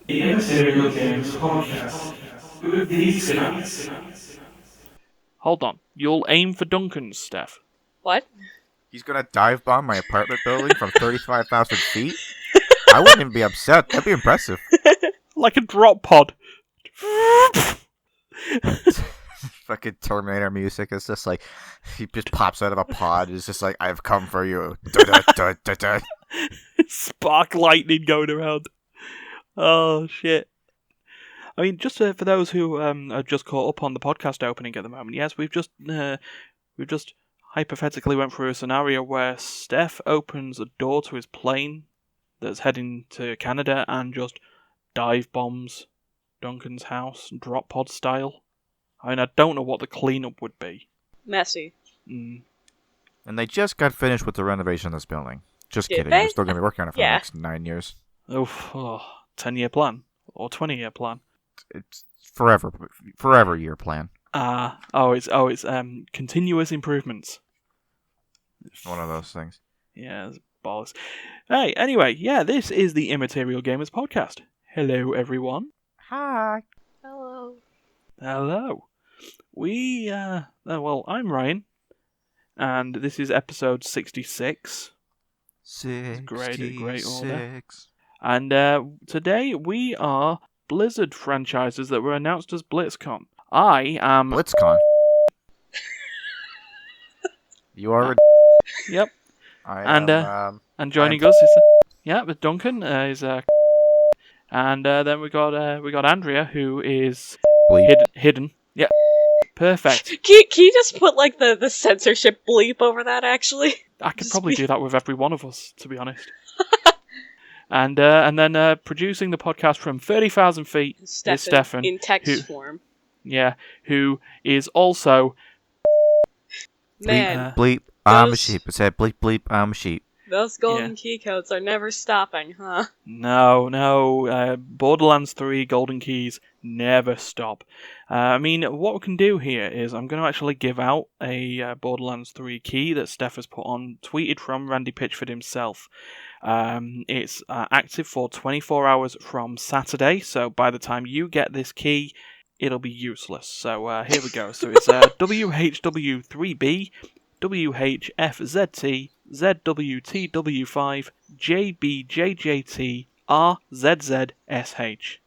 The Immaterial Games Podcast with these guys. Hold on. You'll aim for Duncan's, Steph. What? He's gonna dive bomb my apartment building from 35,000 feet? I wouldn't even be upset. That'd be impressive. Like a drop pod. Fucking Terminator music is just like, he just pops out of a pod. It's just like, I've come for you. Da-da-da-da-da. Spark lightning going around. Oh, shit. I mean, just for those who are just caught up on the podcast opening at the moment, yes, we've just hypothetically went through a scenario where Steph opens a door to his plane that's heading to Canada and just dive bombs Duncan's house, drop pod style. I mean, I don't know what the cleanup would be. Messy. And they just got finished with the renovation of this building. Just Did kidding. they? They're still going to be working on it for the Yeah. next 9 years. Oof, 10-year plan or 20-year plan. It's forever year plan. It's continuous improvements. One of those things. Yeah, it's balls. Hey, anyway, yeah, this is the Immaterial Gamers Podcast. Hello, everyone. Hi. Hello. Hello. I'm Ryan, and this is episode 66. 66. Great order. And today we are Blizzard franchises that were announced as BlitzCon. I am... BlitzCon. You are... Yep. I And joining us is... with Duncan is... And then we got Andrea, who is hidden. Yeah, perfect. Can you just put like the censorship bleep over that? Actually, I could probably do that with every one of us, to be honest. And then producing the podcast from 30,000 feet is Stefan in text form. Yeah, who is also Man, bleep. I'm a sheep. It said bleep bleep. I'm a sheep. those golden key codes are never stopping, huh? No. Borderlands 3 Golden Keys never stop. I mean, what we can do here is I'm going to actually give out a Borderlands 3 key that Steph has put on, tweeted from Randy Pitchford himself. It's active for 24 hours from Saturday, so by the time you get this key, it'll be useless. So here we go. So it's WHW3B, WHFZT, ZWTW5, JBJJT, RZZSH.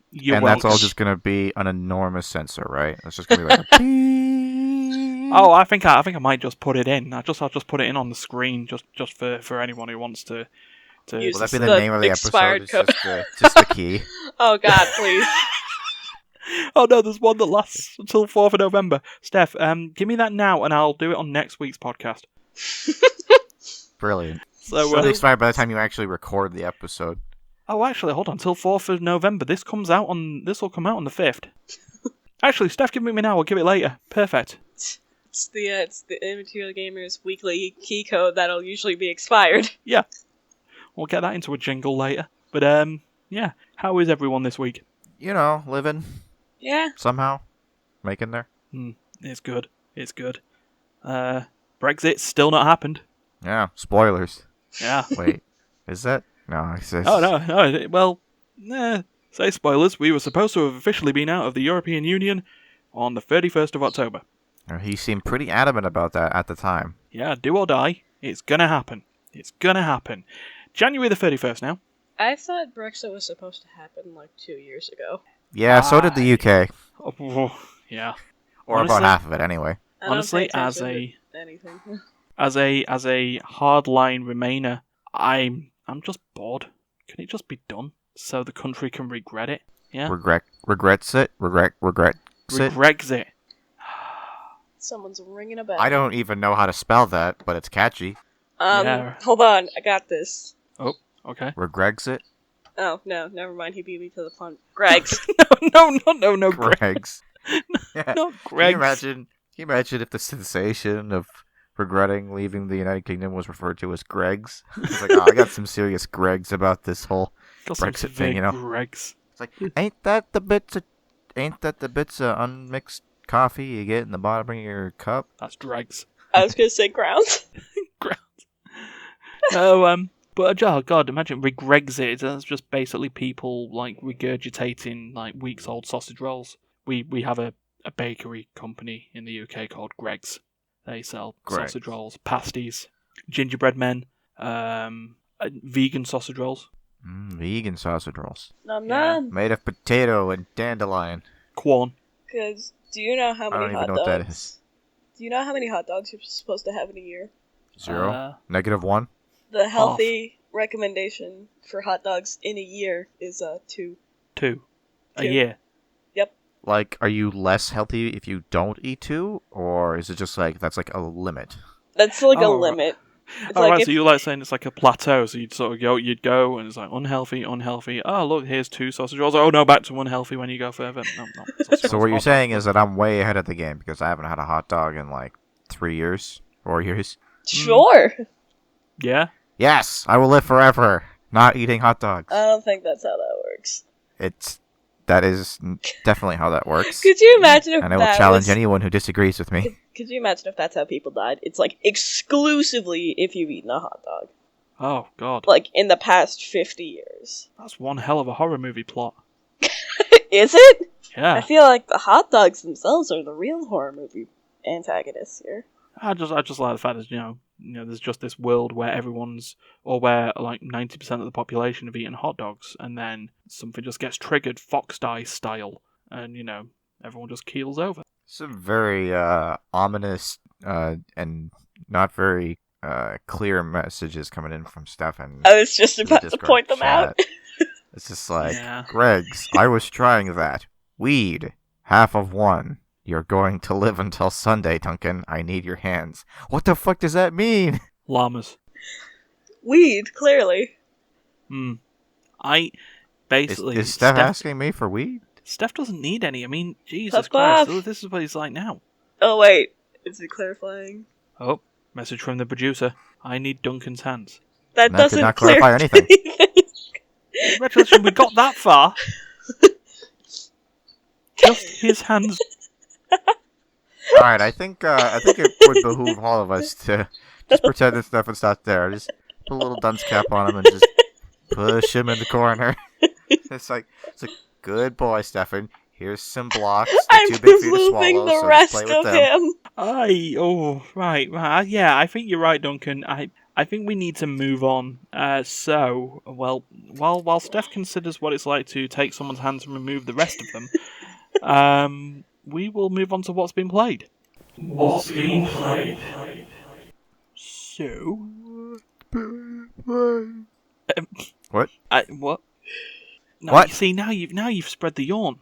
That's all just going to be an enormous sensor, right? It's just going to be like a beep. Oh, I think I might just put it in. I'll just put it in on the screen, just for anyone who wants to. Use Will that be the name of the expired episode? It's just the key. Oh God, please. Oh no, there's one that lasts until 4th of November. Steph, give me that now, and I'll do it on next week's podcast. Brilliant. So It'll be expired by the time you actually record the episode. Oh, actually, hold on. Till 4th of November. This will come out on the 5th. Actually, Steph, give it me now. I'll give it later. Perfect. It's the Immaterial Gamers weekly key code that'll usually be expired. Yeah. We'll get that into a jingle later. But, yeah. How is everyone this week? You know, living. Yeah. Somehow. Making there. It's good. It's good. Brexit's still not happened. Yeah, spoilers. Yeah. Wait, is that? No, it's just... Oh, no. Well, say spoilers. We were supposed to have officially been out of the European Union on the 31st of October. He seemed pretty adamant about that at the time. Yeah, do or die. It's gonna happen. It's gonna happen. January the 31st now. I thought Brexit was supposed to happen like 2 years ago. Yeah, so did the UK. Oh, yeah. Or Honestly- about half of it, anyway. I don't Honestly, pay as attention to anything. a hardline Remainer, I'm just bored. Can it just be done so the country can regret it? Yeah. Regrets it. Regrexit. Someone's ringing a bell. I don't even know how to spell that, but it's catchy. Yeah. Hold on, I got this. Oh, okay. Regrexit. Oh, no, never mind, he beat me to the punch. Greg's. No, Greg's. Yeah. Not Can Greg's. you imagine if the sensation of regretting leaving the United Kingdom was referred to as Greg's? It's like, I got some serious Greg's about this whole Got some Brexit thing, you know? Greg's. It's like, ain't that the bits of unmixed coffee you get in the bottom of your cup? That's dregs. I was gonna say grounds. Grounds. Oh, But oh god, imagine Regrexit. That's just basically people like regurgitating like weeks-old sausage rolls. We have a bakery company in the UK called Greggs. They sell Greggs. sausage rolls, pasties, gingerbread men, vegan sausage rolls. Vegan sausage rolls. Nom Yeah. nom. Made of potato and dandelion. Corn. Because do you know how I many don't even hot know dogs? what that is. Do you know how many hot dogs you're supposed to have in a year? 0? -1? The healthy recommendation for hot dogs in a year is 2. 2 a 2. year. Yep. Like, are you less healthy if you don't eat 2? Or is it just like, that's like a limit? That's like a Oh, limit. It's Oh, like right, if, so you're like saying it's like a plateau, so you'd go, and it's like unhealthy. Oh, look, here's 2 sausage rolls. Oh, no, back to unhealthy when you go further. No. sausage So rolls, what you're hot saying dog. is that I'm way ahead of the game because I haven't had a hot dog in like 3 years, 4 years. sure. Yeah? Yes, I will live forever not eating hot dogs. I don't think that's how that works. That is definitely how that works. Could you imagine if And I will that challenge was... anyone who disagrees with me. Could you imagine if that's how people died? It's like exclusively if you've eaten a hot dog. Oh, God. Like in the past 50 years. That's one hell of a horror movie plot. Is it? I Yeah. feel like the hot dogs themselves are the real horror movie antagonists here. I just like the fact that, there's just this world where where like 90% of the population have eaten hot dogs, and then something just gets triggered, Fox Die style, and, everyone just keels over. Some very ominous and not very clear messages coming in from Stefan. I was just to the about to Discord point them out. chat. It's just like, Yeah. Greg's, I was trying that. Weed, half of 1. You're going to live until Sunday, Duncan. I need your hands. What the fuck does that mean? Llamas. Weed, clearly. I basically... Is Steph asking me for weed? Steph doesn't need any. I mean, Jesus Puff. Christ. This is what he's like now. Oh wait, is it clarifying? Oh, message from the producer. I need Duncan's hands. That That did doesn't not clarify anything. Congratulations, we got that far. Just his hands. Alright, I think it would behoove all of us to just pretend that Stefan's not there. Just put a little dunce cap on him and just push him in the corner. It's like, good boy, Stefan. Here's some blocks. They're I'm too big for you to removing swallow, the so rest just play of with them. him. Right. Yeah, I think you're right, Duncan. I think we need to move on. While Steph considers what it's like to take someone's hands and remove the rest of them, we will move on to what's been played. What's being played? So... What? What? No, What? You see, now you've spread the yawn.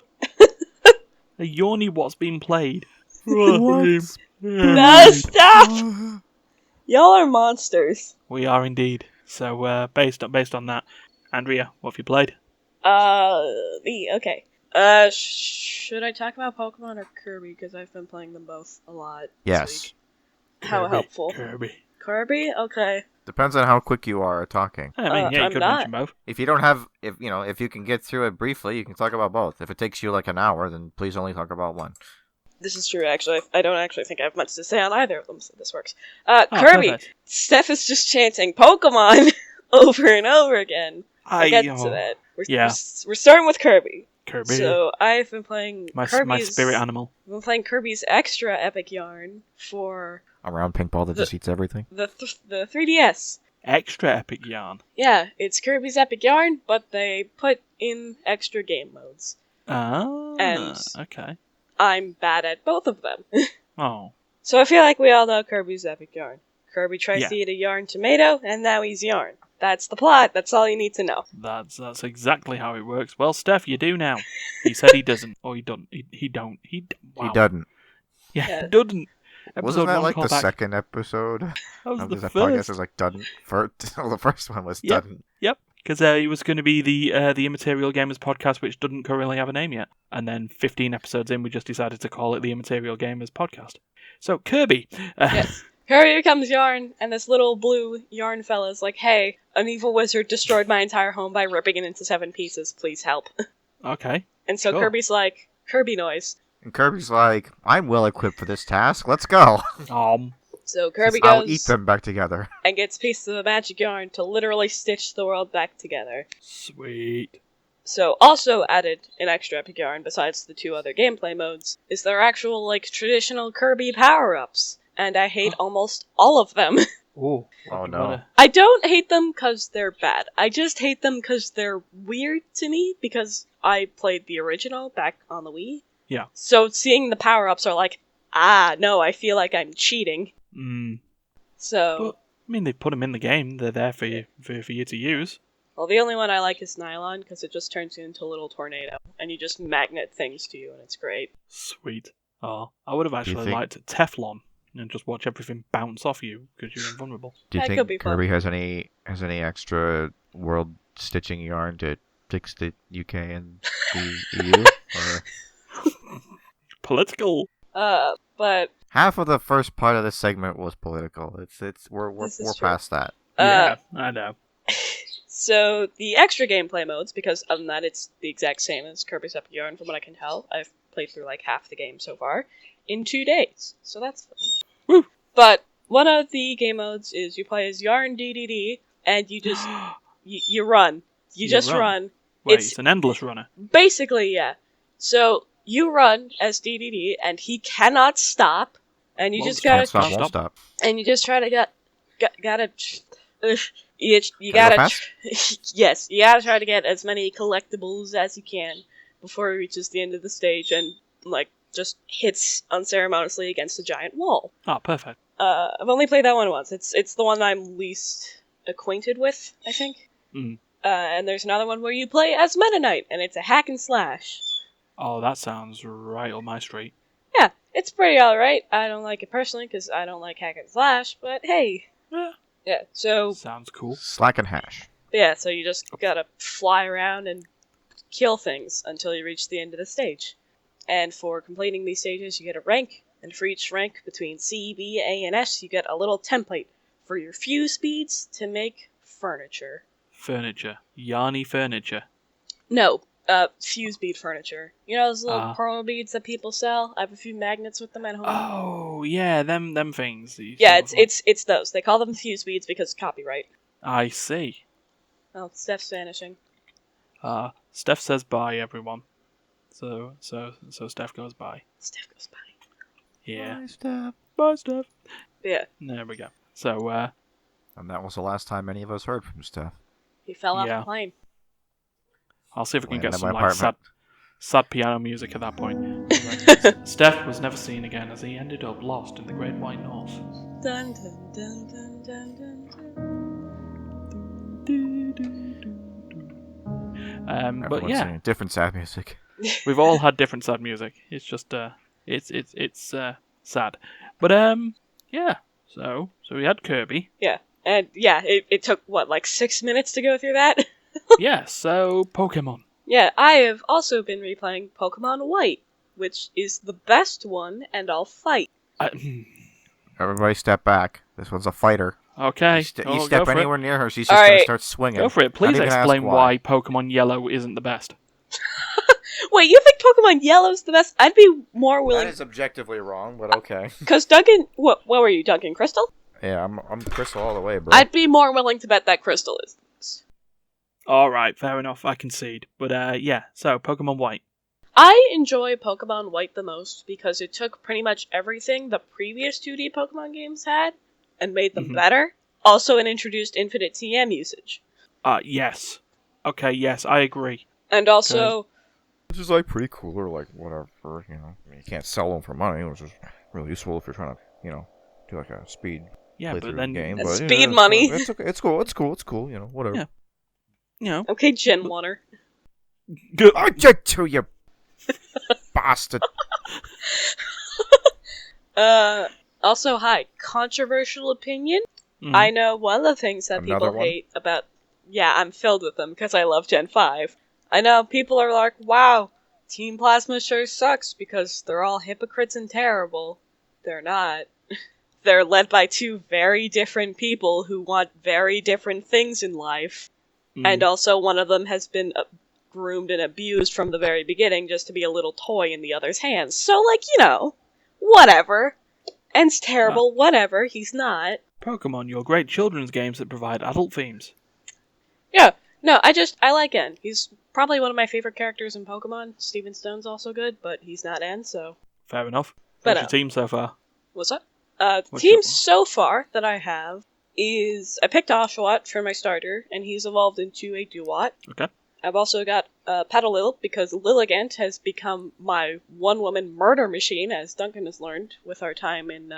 A yawny what's been played. No, stop! Y'all are monsters. We are indeed. So, based on that, Andrea, what have you played? Okay. Should I talk about Pokemon or Kirby? Because I've been playing them both a lot this Yes. week. How helpful. Kirby? Okay. Depends on how quick you are at talking. I mean, you I'm could not. mention both. If you don't have, if you can get through it briefly, you can talk about both. If it takes you like an hour, then please only talk about one. This is true, actually. I don't actually think I have much to say on either of them, so this works. Oh, Kirby! perfect. Steph is just chanting Pokemon over and over again. I'll get to that. We're starting with Kirby. Kirby. So, I've been playing my Kirby's... spirit animal. I've been playing Kirby's Extra Epic Yarn for A round pink ball that just eats everything. the 3DS. Extra epic yarn. Yeah, it's Kirby's Epic Yarn, but they put in extra game modes. Ah, And- okay. I'm bad at both of them. Oh, So I feel like we all know Kirby's Epic Yarn. Kirby tries Yeah. to eat a yarn tomato, and now he's yarn. That's the plot. That's all you need to know. that's exactly how it works. Well, Steph, you do now. He said he doesn't, or he don't. He don't. Wow. He doesn't. Yeah, Yeah. he doesn't. Wasn't that one like the callback. second episode That was of the this podcast? first. Was like doesn't. The first one was Yep. doesn't. Yep, because it was going to be the Immaterial Gamers podcast, which doesn't currently have a name yet. And then 15 episodes in, we just decided to call it the Immaterial Gamers podcast. So Kirby, Yes. Here comes Yarn, and this little blue yarn fella's like, hey, an evil wizard destroyed my entire home by ripping it into 7 pieces. Please help. okay, And so Sure. Kirby's like, Kirby noise. And Kirby's like, I'm well equipped for this task. Let's go. So Kirby I'll goes eat them back together. and gets pieces of magic yarn to literally stitch the world back together. Sweet. So also added in extra epic yarn, besides the 2 other gameplay modes, is their actual, like, traditional Kirby power-ups. And I hate almost all of them. Oh, Oh, no. I don't hate them because they're bad. I just hate them because they're weird to me, because I played the original back on the Wii. Yeah. So seeing the power-ups are like, no, I feel like I'm cheating. So... But, I mean, they put them in the game. They're there for you, for you to use. Well, the only one I like is Nylon, because it just turns you into a little tornado, and you just magnet things to you, and it's great. Sweet. Oh, I would have actually think- liked Teflon and just watch everything bounce off you because you're invulnerable. Do you That could be think fun. Kirby has any extra world stitching yarn to fix the UK and the EU? Or Political. But, half of the first part of this segment was political. We're This is true. past that. Yeah, I know. so the extra gameplay modes, because other than that, it's the exact same as Kirby's Epic Yarn, from what I can tell. I've played through like half the game so far in 2 days, so that's fun. Woo! But one of the game modes is you play as Yarn DDD, and you just you run. You just run. Wait, It's- it's an endless runner. Basically, yeah. So you run as DDD, and he cannot stop, and you Won't just stop. gotta Can't stop, Can't won't stop. stop. and you just try to gotta you Gotta gotta go yes, you gotta try to get as many collectibles as you can before he reaches the end of the stage and like just hits unceremoniously against a giant wall. Oh, perfect. I've only played that one once. It's the one I'm least acquainted with, I think. Mm. And there's another one where you play as Meta Knight, and it's a hack and slash. Oh, that sounds right up my street. Yeah, it's pretty alright. I don't like it personally because I don't like hack and slash, but hey. Yeah. Yeah, so Sounds cool. Slack and hash. yeah, so you just gotta fly around and kill things until you reach the end of the stage. And for completing these stages, you get a rank, and for each rank between C, B, A, and S, you get a little template for your fuse speeds to make furniture. Furniture. Yarny furniture. No, fuse bead furniture. You know those little Ah. pearl beads that people sell? I have a few magnets with them at home. Oh, yeah, them things. that you Yeah, sort of like- it's those. They call them fuse beads because copyright. I see. Oh, Steph's vanishing. Steph says bye, everyone. So Steph goes bye. Steph goes by. Yeah. Bye, Steph. Bye, Steph. Yeah, There we go. So, And that was the last time any of us heard from Steph. he fell off Yeah. the plane. I'll see if we can Landed get at some my like sad, apartment. sad piano music at that point. Steph was never seen again as he ended up lost in the Great White North. Dun dun dun dun dun dun dun. But Everyone's yeah, singing different sad music. we've all had different sad music. It's just it's sad. But yeah. So we had Kirby. Yeah, and yeah, it took what, like 6 minutes to go through that. Yeah. So Pokemon. Yeah, I have also been replaying Pokemon White, which is the best one, and I'll fight. Everybody step back. This one's a fighter. Okay. You go step for it. anywhere near her, she's just going Alright. to start swinging. Go for it. Not Please even ask explain why Pokemon Yellow isn't the best. Wait, you think Pokemon Yellow's the best? I'd be more willing. That is objectively wrong, but okay. Because Duncan, what were you, Duncan? Crystal? Yeah, I'm Crystal all the way, bro. I'd be more willing to bet that Crystal is. All right, fair enough. I concede. But yeah. So Pokemon White. I enjoy Pokemon White the most because it took pretty much everything the previous 2D Pokemon games had and made them Mhm. better. Also, it introduced infinite TM usage. Yes. Okay. Yes, I agree. And also, Which is like pretty cool or like whatever, you know. I mean, you can't sell them for money, which is really useful if you're trying to, you know, do like a speed Yeah, play but through then the game. That's But, speed yeah, money. It's okay. It's cool, you know, whatever. Yeah. you know. okay, Gen 1er. I get to you, bastard. Also, hi, controversial opinion. Mhm. I know one of the things that Another people one? hate about... Yeah, I'm filled with them because I love Gen 5. I know people are like, wow, Team Plasma sure sucks because they're all hypocrites and terrible. They're not. They're led by two very different people who want very different things in life. Mhm. And also one of them has been groomed and abused from the very beginning just to be a little toy in the other's hands. So, like, you know, whatever. End's terrible, whatever, he's not. Pokemon, your great children's games that provide adult themes. Yeah, no, I like End. He's probably one of my favorite characters in Pokemon. Steven Stone's also good, but he's not End, so... Fair enough. But, What's your team so far? What's that? What's Team your- so far that I have is... I picked Oshawott for my starter, and he's evolved into a Duat. Okay. I've also got Petalil, because Lilligant has become my one-woman murder machine, as Duncan has learned with our time in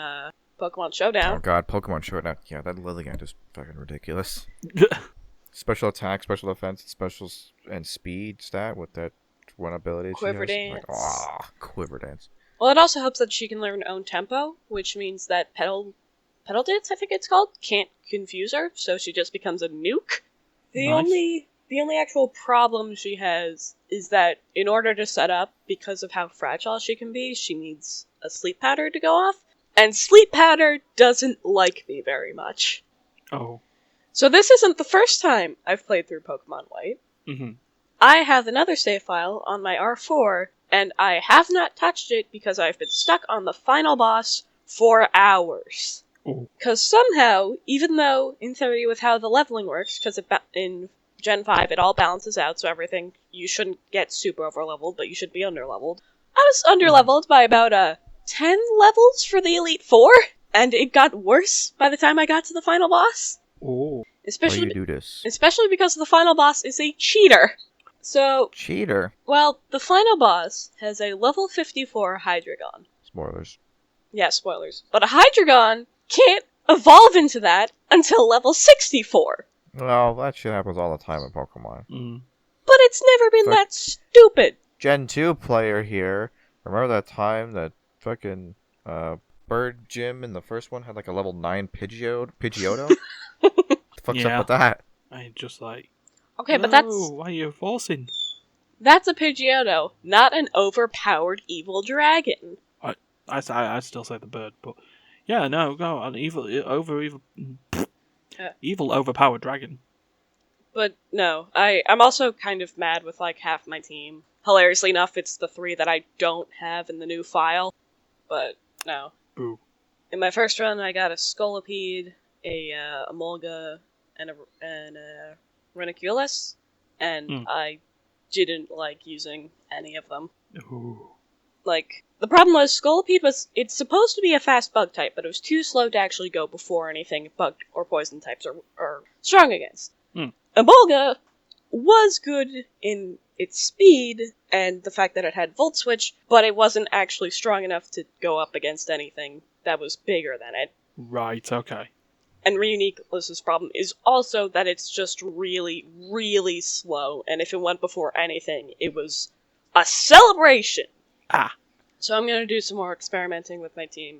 Pokemon Showdown. Oh god, Pokemon Showdown. Yeah, that Lilligant is fucking ridiculous. Special attack, special defense, and speed stat with that one ability. Quiver she has. Dance. Quiver Dance. Well, it also helps that she can learn own tempo, which means that Petal Dance, I think it's called, can't confuse her, so she just becomes a nuke. Nice. The only actual problem she has is that in order to set up, because of how fragile she can be, she needs a sleep powder to go off, and sleep powder doesn't like me very much. Oh. So this isn't the first time I've played through Pokemon White. Mm-hmm. I have another save file on my R4, and I have not touched it because I've been stuck on the final boss for hours. Oh. Because somehow, even though, in theory, with how the leveling works, because in Gen 5 it all balances out, so everything, you shouldn't get super over-leveled, but you should be under-leveled. I was under-leveled by about 10 levels for the Elite Four, and it got worse by the time I got to the final boss. Oh. Why Especially, do you do this? especially because the final boss is a cheater. So, Cheater. well, the final boss has a level 54 Hydreigon. Spoilers. Yeah, spoilers. But a Hydreigon can't evolve into that until level 64. Well, that shit happens all the time in Pokemon. Mm. But it's never been Fuck. that stupid. Gen 2 player here. Remember that time that fucking Bird Gym in the first one had like a level 9 Pidgeotto? What the fuck's Yeah. up with that? I just like... Okay, but No, why are you forcing? that's a Pidgeotto, not an overpowered evil dragon. I still say the bird, but... Yeah, no, go on. Evil overpowered dragon. But no, I'm also kind of mad with like half my team. Hilariously enough, it's the 3 that I don't have in the new file. But no. Boo. In my first run, I got a Scolipede, a Emolga, and a Reniculus, and I didn't like using any of them. Ooh. Like, the problem was Scolipede it's supposed to be a fast bug type, but it was too slow to actually go before anything bug or poison types are strong against. Emolga was good in its speed and the fact that it had Volt Switch, but it wasn't actually strong enough to go up against anything that was bigger than it. Right, okay. And Reuniclus's problem is also that it's just really, really slow, and if it went before anything, it was a celebration! Ah. So I'm gonna do some more experimenting with my team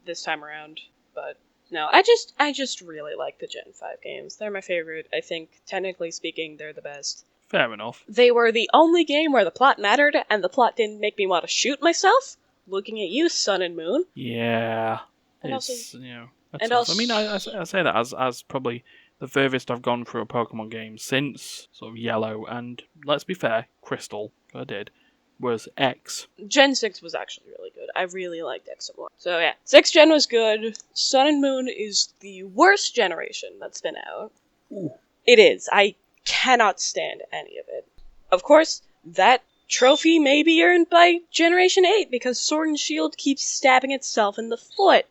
this time around, but no, I just really like the Gen 5 games. They're my favorite. I think, technically speaking, they're the best. Fair enough. They were the only game where the plot mattered, and the plot didn't make me want to shoot myself. Looking at you, Sun and Moon. Yeah. And It's, also- you know... and That's also- I mean, I say that as probably the furthest I've gone through a Pokemon game since sort of Yellow and, let's be fair, Crystal, I did, was X. Gen 6 was actually really good. I really liked X and Y. So yeah, 6th Gen was good. Sun and Moon is the worst generation that's been out. Ooh. It is. I cannot stand any of it. Of course, that trophy may be earned by Generation 8 because Sword and Shield keeps stabbing itself in the foot.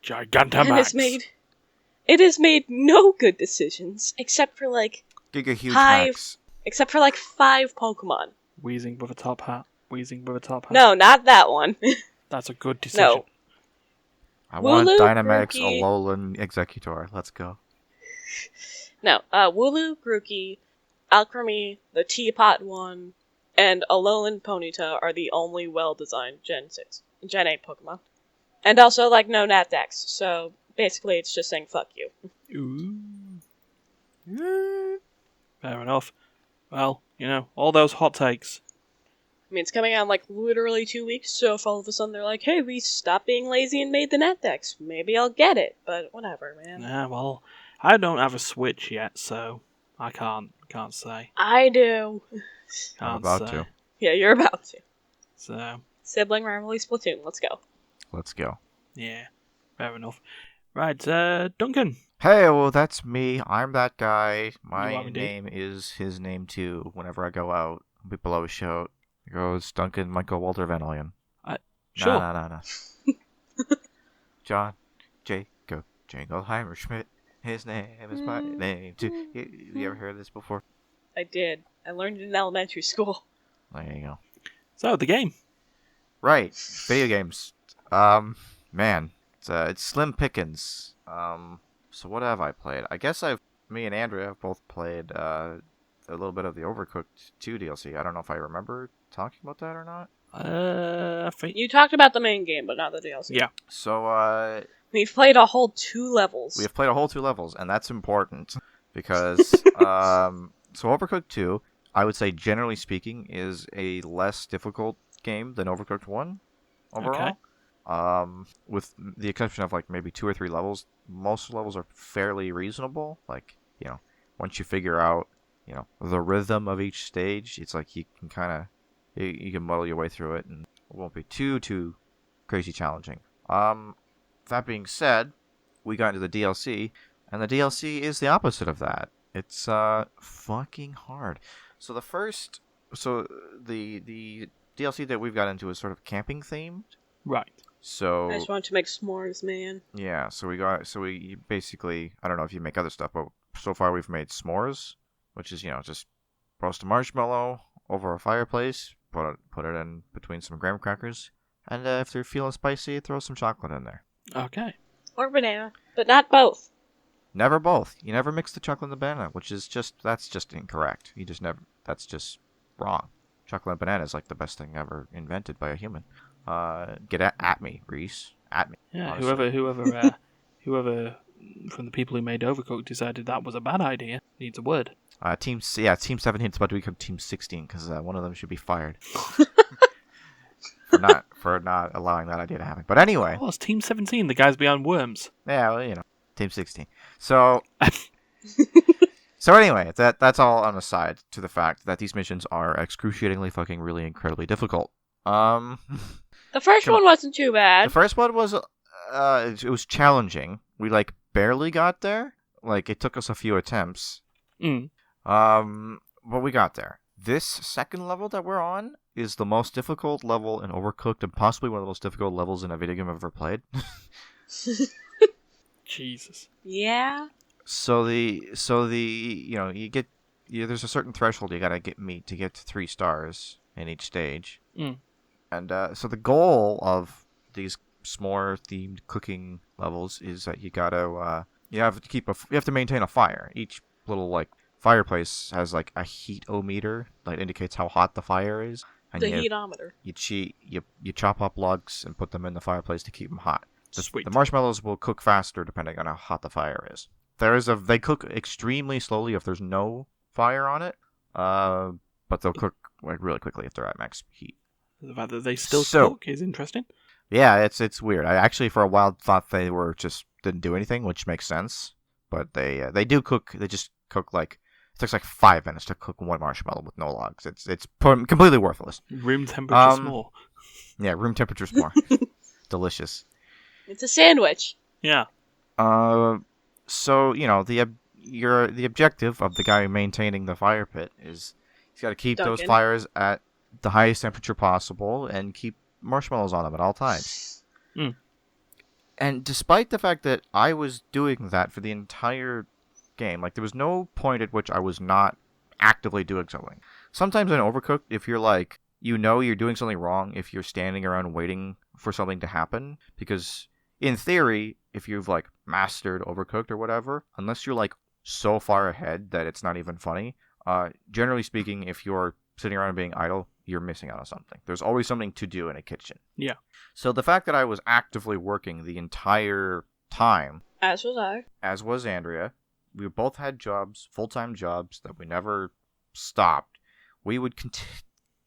Gigantamax. And it has made no good decisions except for like Giga Huge Hive. Max. except for like 5 Pokemon. Wheezing with a top hat. Wheezing with a top hat. No, not that one. That's a good decision. No. I want Wooloo, Dynamax, Grookey. Alolan, Executor. Let's go. No, Wooloo, Grookey, Alchemy, the Teapot one, and Alolan Ponyta are the only well-designed Gen 8 Pokemon. And also, like, no Natdex, so basically it's just saying fuck you. Ooh. Fair enough. Well, you know, all those hot takes. I mean, it's coming out in, like, literally 2 weeks, so if all of a sudden they're like, hey, we stopped being lazy and made the Natdex, maybe I'll get it, but whatever, man. Yeah, well, I don't have a Switch yet, so I can't say. I do. Can't I'm about say. to. Yeah, you're about to. So, Sibling rivalry Splatoon, let's go. Let's go. yeah. Fair enough. Right, Duncan. Hey, well, that's me. I'm that guy. You are My indeed. name is his name, too. Whenever I go out, people always shout, it goes Duncan Michael Walter Van Allen. Sure. No. John Jacob Jingleheimer Schmidt. His name is my name, too. You ever heard this before? I did. I learned it in elementary school. There you go. So, the game. Right. Video games. Man. It's slim pickings. So what have I played? I guess me and Andrea have both played, a little bit of the Overcooked 2 DLC. I don't know if I remember talking about that or not. I think... You talked about the main game, but not the DLC. Yeah. So, We've played a whole 2 levels. we have played a whole 2 levels, and that's important because, so Overcooked 2, I would say, generally speaking, is a less difficult game than Overcooked 1 overall. With the exception of like maybe 2 or 3 levels, most levels are fairly reasonable. Like, once you figure out, the rhythm of each stage, it's like you can kind of, you can muddle your way through it, and it won't be too crazy challenging. That being said, we got into the DLC, and the DLC is the opposite of that. It's fucking hard. So the DLC that we've got into is sort of camping themed. Right. So I just want to make s'mores, man. yeah, we basically, I don't know if you make other stuff, but so far we've made s'mores, which is, just roast a marshmallow over a fireplace, put it in between some graham crackers, and if they're feeling spicy, throw some chocolate in there. Okay. Or banana, but not both. Never both. You never mix the chocolate and the banana, which is that's just incorrect. That's just wrong. Chocolate and banana is like the best thing ever invented by a human. Get at me, Reese. At me. Yeah, honestly. whoever from the people who made Overcooked decided that was a bad idea needs a word. Team 17 is about to become Team 16 because one of them should be fired for not allowing that idea to happen. But anyway, Oh, it's Team 17, the guys behind Worms. yeah, well, Team 16. So anyway, that's all on the side to the fact that these missions are excruciatingly fucking really incredibly difficult. The first one wasn't too bad. The first one was it was challenging. We like barely got there. Like it took us a few attempts. But we got there. This second level that we're on is the most difficult level in Overcooked and possibly one of the most difficult levels in a video game I've ever played. Jesus. Yeah. So you get there's a certain threshold you gotta meet to get to 3 stars in each stage. And so the goal of these s'more themed cooking levels is that you gotta you have to maintain a fire. Each little like fireplace has like a heat-o-meter that indicates how hot the fire is. And The heatometer. You chop up logs and put them in the fireplace to keep them hot. Sweet. The marshmallows will cook faster depending on how hot the fire is. They cook extremely slowly if there's no fire on it, but they'll cook like really quickly if they're at max heat. The fact that they still So- cook is interesting. Yeah, it's weird. I actually for a while thought they were just didn't do anything, which makes sense. But they do cook. They just cook like it takes like 5 minutes to cook one marshmallow with no logs. It's completely worthless. Room temperature s'more. Yeah, room temperature s'more. Delicious. It's a sandwich. Yeah. So the objective of the guy maintaining the fire pit is he's got to keep those Duncan. fires at the highest temperature possible and keep marshmallows on them at all times. And despite the fact that I was doing that for the entire game, like there was no point at which I was not actively doing something. Sometimes in Overcooked, if you're like you're doing something wrong if you're standing around waiting for something to happen, because in theory, if you've like mastered Overcooked or whatever, unless you're like so far ahead that it's not even funny, generally speaking, if you're sitting around being idle, you're missing out on something. There's always something to do in a kitchen. Yeah. So the fact that I was actively working the entire time, As was I. as was Andrea, we both had jobs, full-time jobs that we never stopped. We would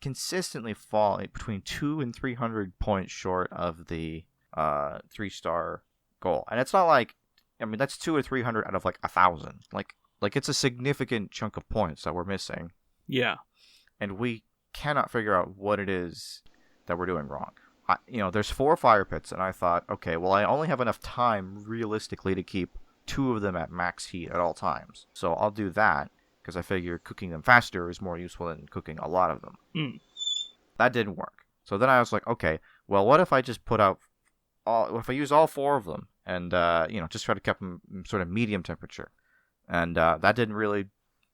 consistently fall between 200 and 300 points short of the 3-star goal. And it's not like, that's 200 or 300 out of like 1,000. Like it's a significant chunk of points that we're missing. Yeah. And we cannot figure out what it is that we're doing wrong. there's 4 fire pits, and I thought, okay, well, I only have enough time realistically to keep 2 of them at max heat at all times. So I'll do that, because I figure cooking them faster is more useful than cooking a lot of them. That didn't work. So then I was like, okay, well, what if I just if I use all 4 of them, and, just try to keep them sort of medium temperature. And that didn't really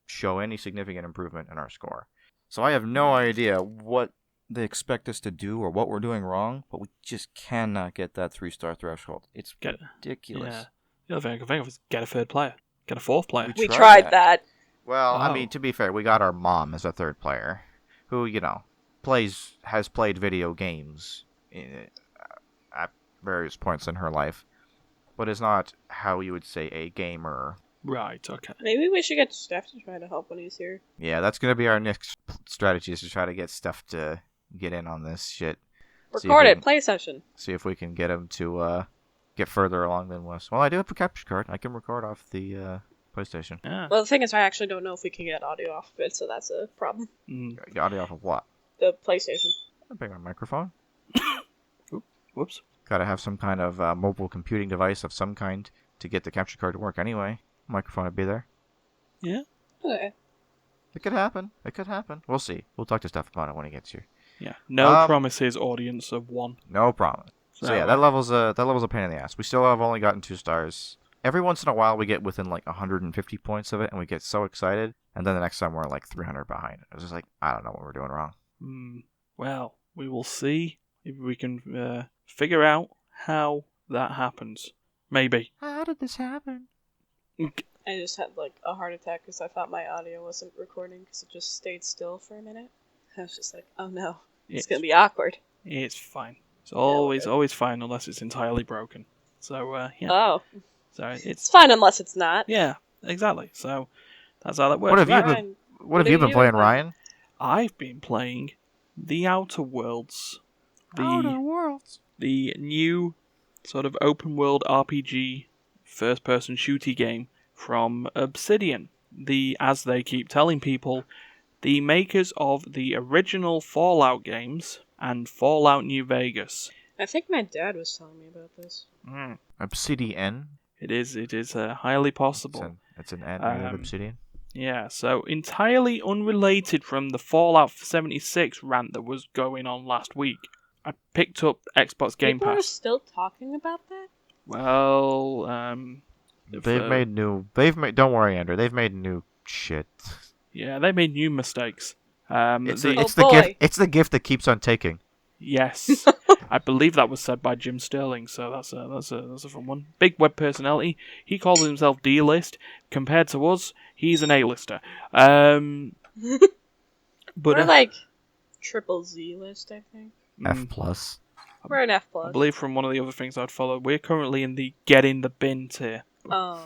show any significant improvement in our score. So I have no idea what they expect us to do or what we're doing wrong, but we just cannot get that 3-star threshold. It's ridiculous. Yeah. The other thing I can think of is get a 3rd player. Get a 4th player. We tried that. Well, Oh. I mean, to be fair, we got our mom as a 3rd player, who, has played video games at various points in her life, but is not how you would say a gamer. Right, okay. Maybe we should get Steph to try to help when he's here. Yeah, that's going to be our next strategy, is to try to get Steph to get in on this shit. Record it, play session. See if we can get him to get further along than us. Well, I do have a capture card. I can record off the PlayStation. Yeah. Well, the thing is, I actually don't know if we can get audio off of it, so that's a problem. Audio off of what? The PlayStation. I'll bring my microphone. Whoops. Gotta have some kind of mobile computing device of some kind to get the capture card to work anyway. Microphone would be there. Yeah. Okay. It could happen. We'll see. We'll talk to Steph about it when he gets here. Yeah. No promises, audience of 1. No promise. So yeah, that level's a pain in the ass. We still have only gotten 2 stars. Every once in a while, we get within like 150 points of it, and we get so excited. And then the next time, we're like 300 behind. It's just like, I don't know what we're doing wrong. Well, we will see if we can figure out how that happens. Maybe. How did this happen? I just had like a heart attack because I thought my audio wasn't recording because it just stayed still for a minute. I was just like, oh no, it's gonna be awkward. It's fine. It's always fine unless it's entirely broken. So yeah. Oh. So It's fine unless it's not. Yeah, exactly. So that's how that works. What have you been playing, Ryan? I've been playing The Outer Worlds. The new sort of open world RPG first person shooty game from Obsidian. As they keep telling people, the makers of the original Fallout games and Fallout New Vegas. I think my dad was telling me about this. Obsidian? It is highly possible. It's an N of Obsidian? Yeah, so entirely unrelated from the Fallout 76 rant that was going on last week. I picked up Xbox Game People Pass. are still talking about that? Well, don't worry, Andrew, they've made new shit. Yeah, they made new mistakes. It's the gift that keeps on taking. Yes, I believe that was said by Jim Sterling. So that's a fun one. Big web personality. He calls himself D-list. Compared to us, he's an A-lister. But we're like triple Z list, I think. F plus. We're an F I plus. believe from one of the other things I'd follow, we're currently in the get in the bin tier. Oh.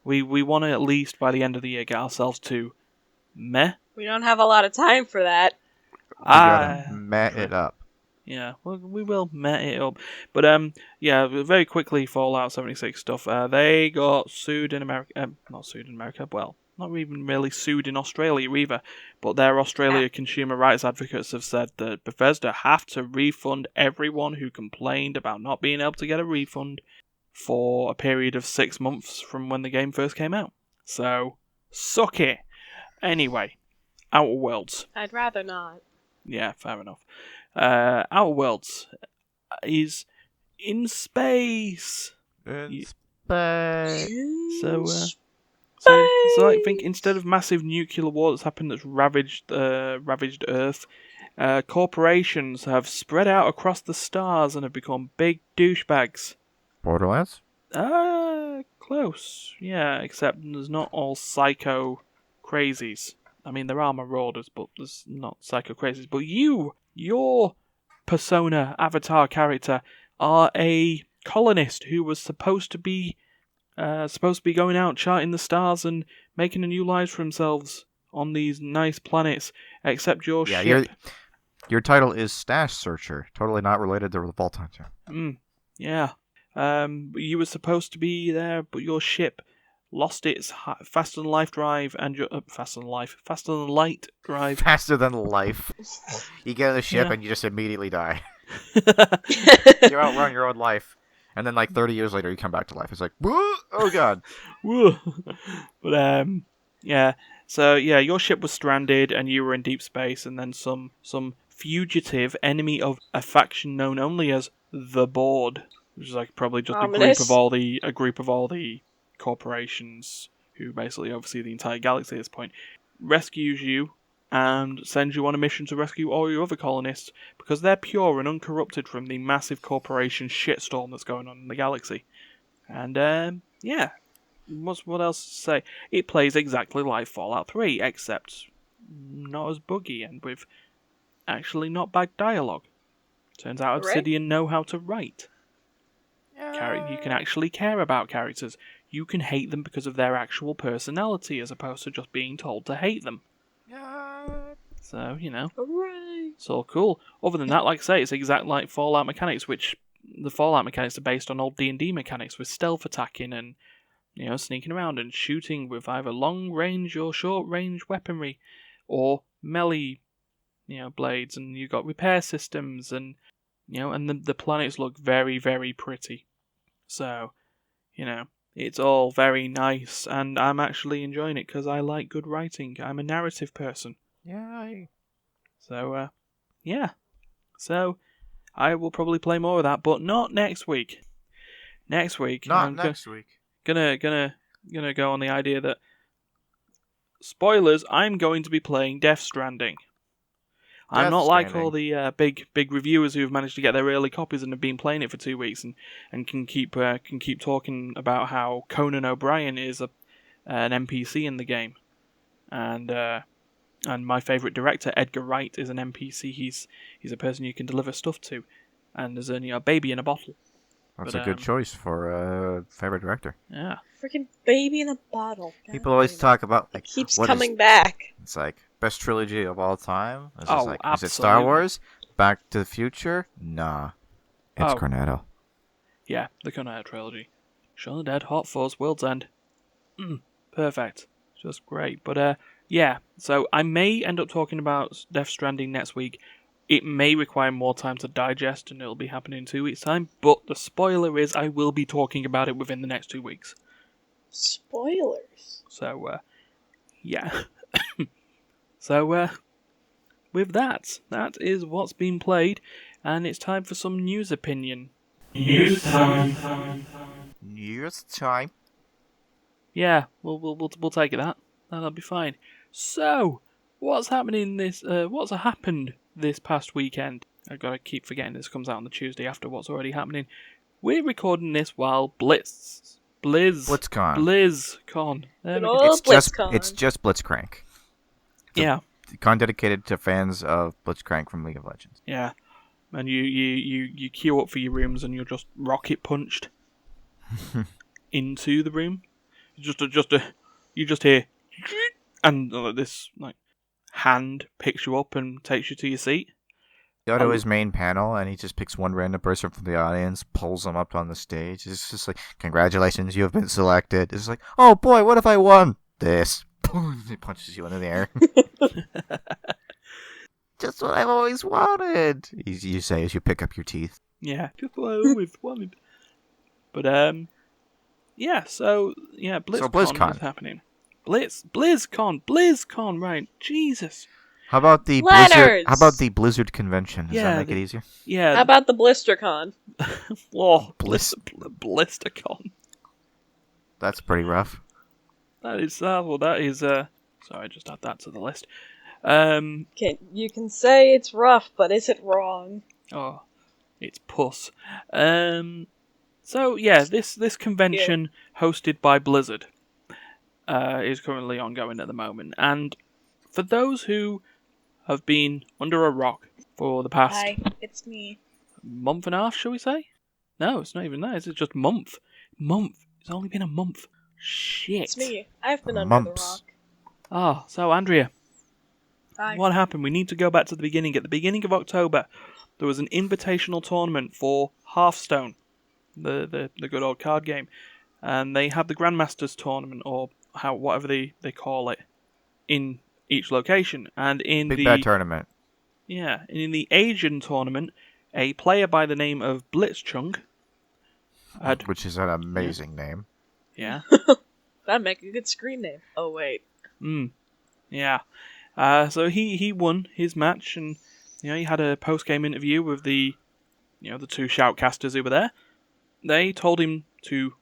We want to at least by the end of the year get ourselves to meh. We don't have a lot of time for that. We gotta meh it up. Yeah, well, we will meh it up. But, yeah, very quickly, Fallout 76 stuff. They got sued in America. Not sued in America, well, not even really sued in Australia either. But their Australia consumer rights advocates have said that Bethesda have to refund everyone who complained about not being able to get a refund for a period of 6 months from when the game first came out. So, suck it. Anyway, Outer Worlds. I'd rather not. Yeah, fair enough. Outer Worlds is in space. In space. So I think instead of massive nuclear war that's happened that's ravaged Earth, corporations have spread out across the stars and have become big douchebags. Borderlands? Close. Yeah, except there's not all psycho crazies. I mean, there are marauders, but there's not psycho crazies. But your persona avatar character are a colonist who was supposed to be going out charting the stars and making a new lives for themselves on these nice planets. Except your ship. Your title is Stash Searcher. Totally not related to the Vault Hunter. Yeah. You were supposed to be there, but your ship lost its faster than light drive and your faster than light drive. Faster than life. You get on the ship and you just immediately die. You outrun your own life, and then like 30 years later, you come back to life. It's like, whoa, oh god. Whoa. But yeah. So yeah, your ship was stranded, and you were in deep space, and then some fugitive enemy of a faction known only as the Board, which is like probably just a group of all the corporations who basically oversee the entire galaxy at this point, rescues you and sends you on a mission to rescue all your other colonists because they're pure and uncorrupted from the massive corporation shitstorm that's going on in the galaxy. And yeah, what else to say? It plays exactly like Fallout 3, except not as buggy and with actually not bad dialogue. Turns out Obsidian know how to write. You can actually care about characters. You can hate them because of their actual personality as opposed to just being told to hate them. So, it's all cool. Other than that, like I say, it's exactly like Fallout mechanics, which the Fallout mechanics are based on old D&D mechanics with stealth attacking and sneaking around and shooting with either long range or short range weaponry or melee blades, and you've got repair systems, and and the planets look very, very pretty. So, it's all very nice, and I'm actually enjoying it because I like good writing. I'm a narrative person. Yay. So, yeah. So, I will probably play more of that, but not next week. Next week. Next week. Gonna go on the idea that, spoilers, I'm going to be playing Death Stranding. I'm not like all the big reviewers who have managed to get their early copies and have been playing it for 2 weeks and can keep talking about how Conan O'Brien is an NPC in the game, and my favourite director Edgar Wright is an NPC. He's a person you can deliver stuff to, and there's a baby in a bottle. That's a good choice for a favorite director. Yeah, freaking baby in a bottle. People always talk about it keeps coming back. It's like best trilogy of all time. Absolutely. Is it Star Wars? Back to the Future? Nah, it's Cornetto. Yeah, the Cornetto trilogy. Shaun of the Dead, Hot Fuzz, World's End. Perfect. Just great. But yeah. So I may end up talking about Death Stranding next week. It may require more time to digest, and it'll be happening in 2 weeks' time. But the spoiler is, I will be talking about it within the next 2 weeks. Spoilers. So, yeah. So, with that is what's been played, and it's time for some news opinion. News time. News time. Yeah, we'll take it that. That'll be fine. So, what's happening what's happened this past weekend? I've got to keep forgetting this comes out on the Tuesday after what's already happening. We're recording this while BlizzCon. There we go. It's just Blitzcrank. Yeah. Con dedicated to fans of Blitzcrank from League of Legends. Yeah. And you queue up for your rooms and you're just rocket punched into the room. You just hear, and this hand picks you up and takes you to your seat. You go to his main panel and he just picks one random person from the audience, pulls them up on the stage. It's just like, congratulations, you have been selected. It's like, oh boy, what if I won this? He punches you into the air. Just what I've always wanted. You say as you pick up your teeth. Yeah, just what I always wanted. But yeah. So yeah, BlizzCon is happening. BlizzCon, right? Jesus. How about the Blizzard? How about the Blizzard convention? Does that make it easier? Yeah. How about the BlisterCon? Whoa, BlisterCon. That's pretty rough. That is sorry, I just add that to the list. You can say it's rough, but is it wrong? Oh, it's puss. So yeah, this convention hosted by Blizzard is currently ongoing at the moment, and for those who have been under a rock for the past it's me. month and a half, shall we say? No, it's not even that. It's just month. It's only been a month. Shit. It's me. I've been under the rock. Ah, so Andrea. Hi. What happened? We need to go back to the beginning. At the beginning of October, there was an invitational tournament for Hearthstone, the good old card game, and they had the Grandmasters tournament, or whatever they call it, in each location. And in Big Bad Tournament. Yeah, and in the Asian tournament, a player by the name of Blitzchung had... Which is an amazing name. Yeah. That'd make a good screen name. Oh, wait. Yeah. So he won his match, and he had a post-game interview with the two shoutcasters who were there. They told him to,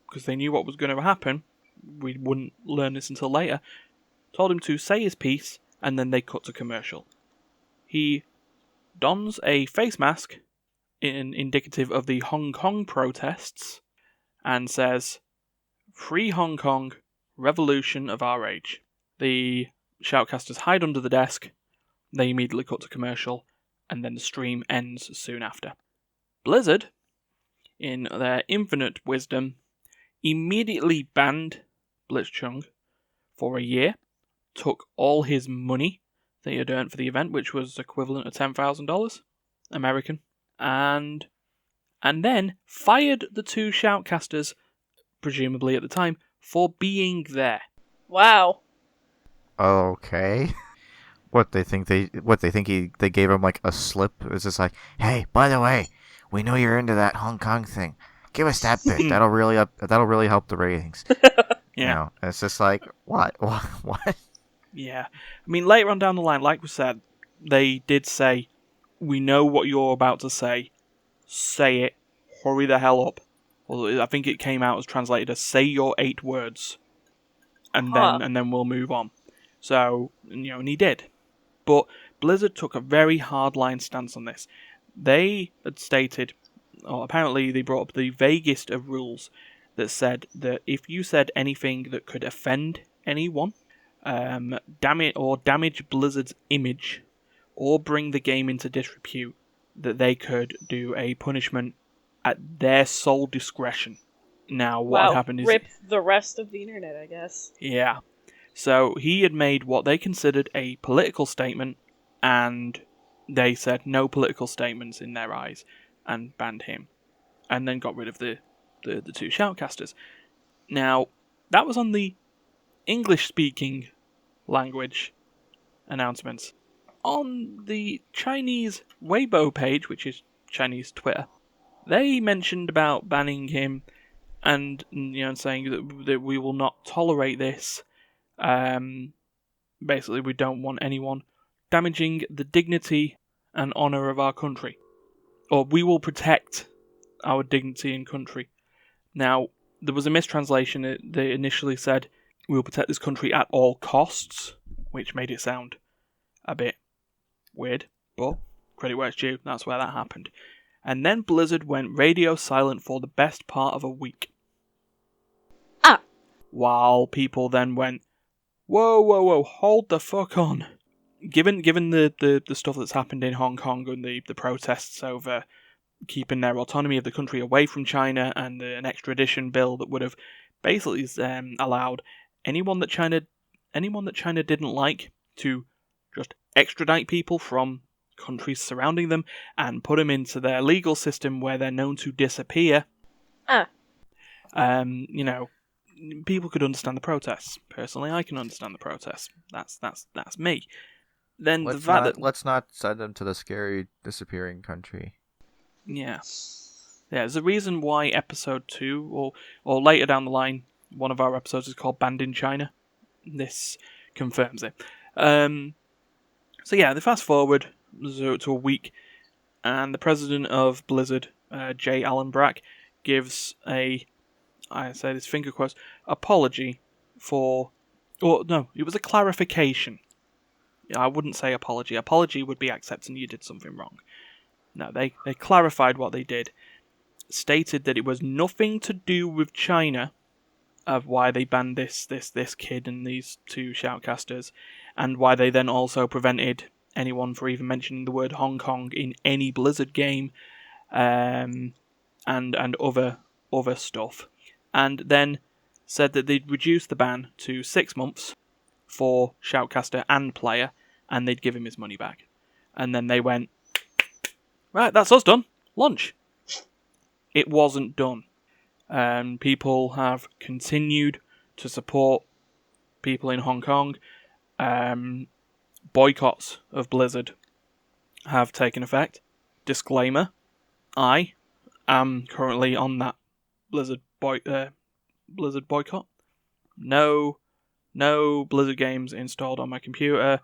because they knew what was going to happen, we wouldn't learn this until later, told him to say his piece, and then they cut to commercial. He dons a face mask, indicative of the Hong Kong protests, and says, "Free Hong Kong, revolution of our age." The shoutcasters hide under the desk, they immediately cut to commercial, and then the stream ends soon after. Blizzard, in their infinite wisdom, immediately banned Blitzchung for a year, took all his money that he had earned for the event, which was equivalent of $10,000 American, and then fired the two shoutcasters, presumably at the time, for being there. Wow. Okay. They gave him like a slip? It's just like, hey, by the way, we know you're into that Hong Kong thing. Give us that bit. That'll really help the ratings. Yeah. It's just like, what? What? Yeah. I mean, later on down the line, like we said, they did say, we know what you're about to say. Say it. Hurry the hell up. Well, I think it came out as translated as say your 8 words. And then we'll move on. So, and he did. But Blizzard took a very hardline stance on this. They had stated, or apparently they brought up the vaguest of rules that said that if you said anything that could offend anyone, damage Blizzard's image, or bring the game into disrepute, that they could do a punishment at their sole discretion. Now, what had happened is... rip the rest of the internet, I guess. Yeah. So he had made what they considered a political statement, and they said no political statements in their eyes, and banned him. And then got rid of the two shoutcasters. Now, that was on the English-speaking language announcements. On the Chinese Weibo page, which is Chinese Twitter, they mentioned about banning him and saying that we will not tolerate this. Basically, we don't want anyone damaging the dignity and honour of our country. Or we will protect our dignity and country. Now, there was a mistranslation. They initially said, we will protect this country at all costs, which made it sound a bit weird, but credit where it's due, that's where that happened. And then Blizzard went radio silent for the best part of a week. While people then went, whoa, hold the fuck on. Given the stuff that's happened in Hong Kong and the protests over keeping their autonomy of the country away from China, and an extradition bill that would have basically allowed anyone that China didn't like to just extradite people from countries surrounding them and put them into their legal system where they're known to disappear. People could understand the protests. Personally, I can understand the protests. That's me. Then let's not send them to the scary disappearing country. Yeah, there's a reason why episode 2 or later down the line, one of our episodes is called Banned in China. This confirms it. So yeah, they fast forward to a week, and the president of Blizzard, J. Allen Brack, gives I say this finger quotes, apology for... Or, no, it was a clarification. I wouldn't say apology. Apology would be accepting you did something wrong. No, they clarified what they did. Stated that it was nothing to do with China, of why they banned this kid and these two shoutcasters, and why they then also prevented anyone from even mentioning the word Hong Kong in any Blizzard game, and other stuff. And then said that they'd reduce the ban to 6 months for shoutcaster and player, and they'd give him his money back. And then they went, right, that's us done. Lunch. It wasn't done. People have continued to support people in Hong Kong. Boycotts of Blizzard have taken effect, disclaimer, I am currently on that Blizzard boycott. No Blizzard games installed on my computer.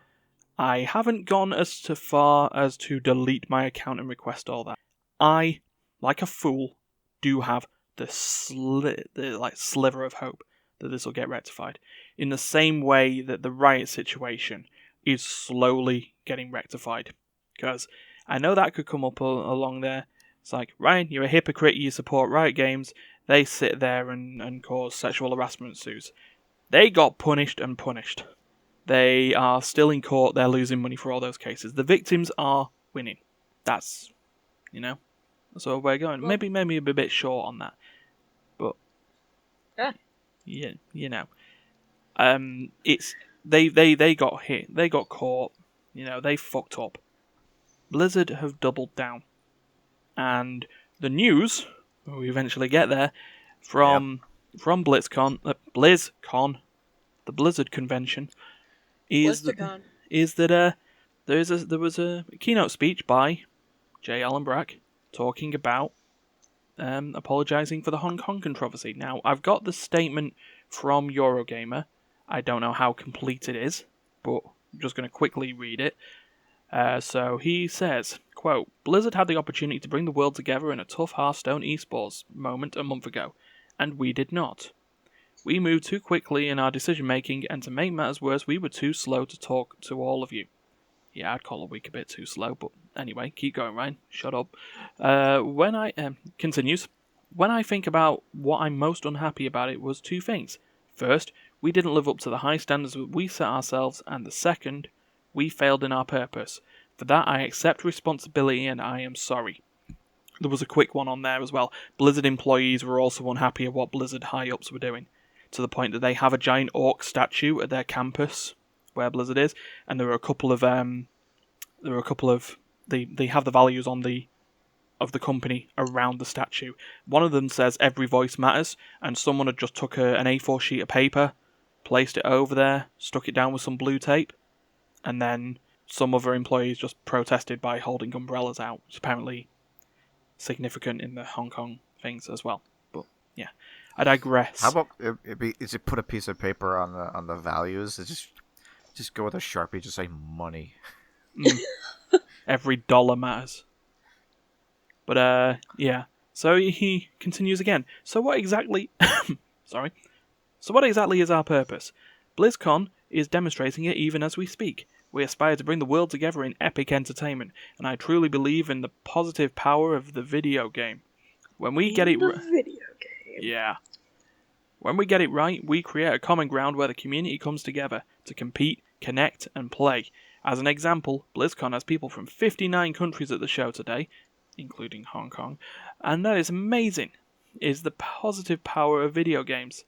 I haven't gone as far as to delete my account and request all that. I, like a fool, do have the sliver of hope that this will get rectified. In the same way that the Riot situation is slowly getting rectified. Because I know that could come up along there. It's like, Ryan, you're a hypocrite, you support Riot Games. They sit there and cause sexual harassment suits. They got punished and punished. They are still in court, they're losing money for all those cases. The victims are winning. That's, that's where we're going. Well, Maybe a bit short on that. But, yeah. It's, they got hit, they got caught, they fucked up. Blizzard have doubled down. And the news, when we eventually get there, from BlizzCon, the Blizzard convention, is that there was a keynote speech by J. Allen Brack talking about apologising for the Hong Kong controversy. Now, I've got the statement from Eurogamer. I don't know how complete it is, but I'm just going to quickly read it. So he says, quote, Blizzard had the opportunity to bring the world together in a tough Hearthstone esports moment a month ago, and we did not. We moved too quickly in our decision making, and to make matters worse, we were too slow to talk to all of you. Yeah, I'd call a week a bit too slow, but anyway, keep going, Ryan. Shut up. Continues, when I think about what I'm most unhappy about, it was two things. First, we didn't live up to the high standards that we set ourselves, and the second, we failed in our purpose. For that, I accept responsibility, and I am sorry. There was a quick one on there as well. Blizzard employees were also unhappy at what Blizzard high-ups were doing, to the point that they have a giant orc statue at their campus, where Blizzard is, and there are a couple of they have the values of the company around the statue. One of them says every voice matters, and someone had just took an A4 sheet of paper, placed it over there, stuck it down with some blue tape, and then some other employees just protested by holding umbrellas out, which is apparently significant in the Hong Kong things as well. But yeah, I digress. How about is it put a piece of paper on the values? It's just go with a Sharpie, just say money. Every dollar matters. But yeah. So he continues again. So what exactly sorry. So what exactly is our purpose? BlizzCon is demonstrating it even as we speak. We aspire to bring the world together in epic entertainment, and I truly believe in the positive power of the video game. When we get it yeah. When we get it right, we create a common ground where the community comes together to compete, connect, and play. As an example, BlizzCon has people from 59 countries at the show today, including Hong Kong, and that is amazing. It is the positive power of video games.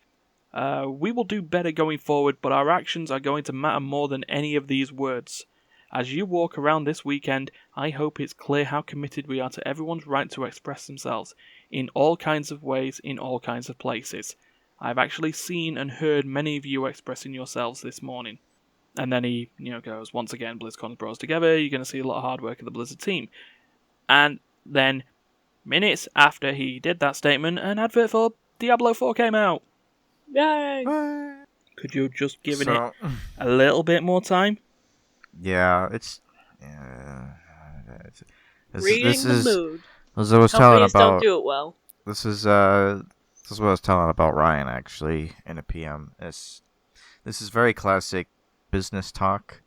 We will do better going forward, but our actions are going to matter more than any of these words. As you walk around this weekend, I hope it's clear how committed we are to everyone's right to express themselves, in all kinds of ways, in all kinds of places. I've actually seen and heard many of you expressing yourselves this morning. And then he, goes, once again, BlizzCon's brought us together, you're going to see a lot of hard work of the Blizzard team. And then, minutes after he did that statement, an advert for Diablo 4 came out. Yay! Could you just give it a little bit more time? Yeah, Reading the mood. As I was telling about, don't do it well. This is what I was telling about Ryan actually in a PM. This is very classic business talk.